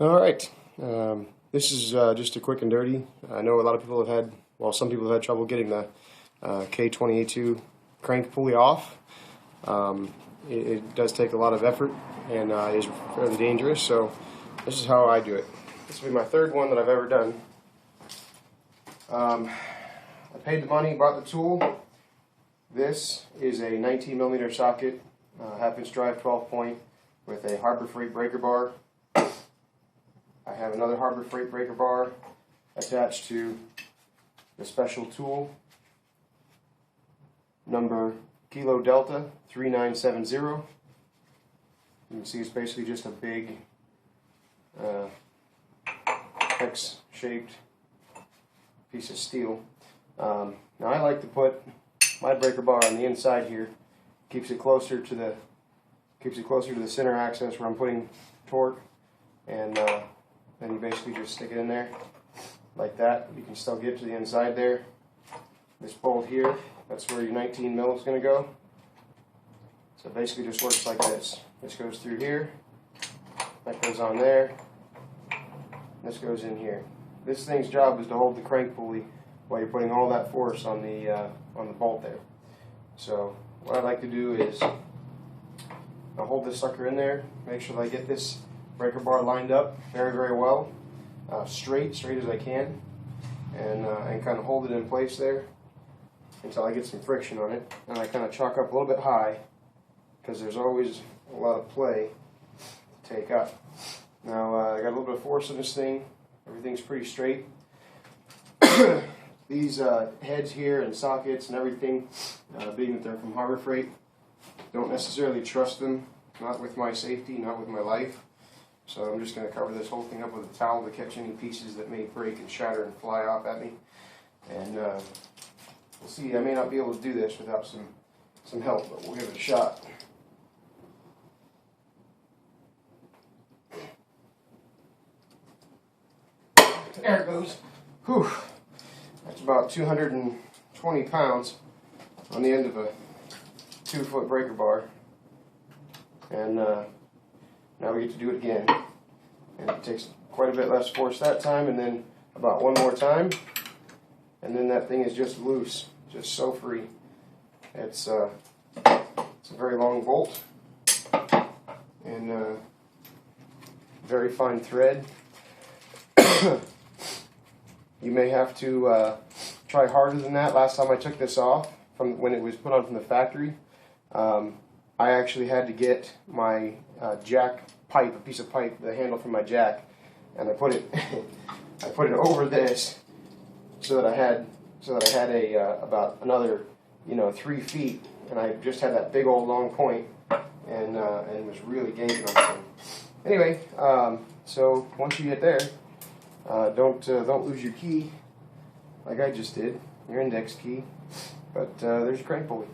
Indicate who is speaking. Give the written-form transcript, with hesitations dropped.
Speaker 1: All right, this is just a quick and dirty. I know a lot of people have had, well, some people have had trouble getting the K20a2 crank pulley off. It does take a lot of effort and is fairly dangerous, so this is how I do it. This will be my third one that I've ever done. I paid the money, bought the tool. This is a 19mm socket, half-inch drive 12-point with a Harbor Freight breaker bar. I have another Harbor Freight breaker bar attached to the special tool, number Kilo Delta 3970. You can see it's basically just a big X-shaped piece of steel. Now I like to put my breaker bar on the inside here. Keeps it closer to the center axis where I'm putting torque, and then you basically just stick it in there like that. You can still get to the inside there. This bolt here, that's where your 19mm is going to go. So it basically just works like this. This goes through here, that goes on there, this goes in here. This thing's job is to hold the crank pulley while you're putting all that force on the bolt there. So what I like to do is I'll hold this sucker in there, make sure that I get this breaker bar lined up very, very well, straight as I can, and kind of hold it in place there until I get some friction on it. And I kind of chalk up a little bit high because there's always a lot of play to take up. Now I got a little bit of force in this thing. Everything's pretty straight. These heads here and sockets and everything, being that they're from Harbor Freight, don't necessarily trust them, not with my safety, not with my life. So I'm just going to cover this whole thing up with a towel to catch any pieces that may break and shatter and fly off at me. And we'll see, I may not be able to do this without some help, but we'll give it a shot. There it goes. Whew. That's about 220 pounds on the end of a 2-foot breaker bar. And now we get to do it again. And it takes quite a bit less force that time, and then about one more time. And then that thing is just loose, just so free. It's a very long bolt and very fine thread. You may have to try harder than that. Last time I took this off, from when it was put on from the factory, I actually had to get my jack pipe, a piece of pipe, the handle from my jack, and I put it over this so that I had about another 3 feet, and I just had that big old long point, and was really gaining on the thing. Anyway, so once you get there, don't lose your key like I just did, your index key. But there's your crank pulley.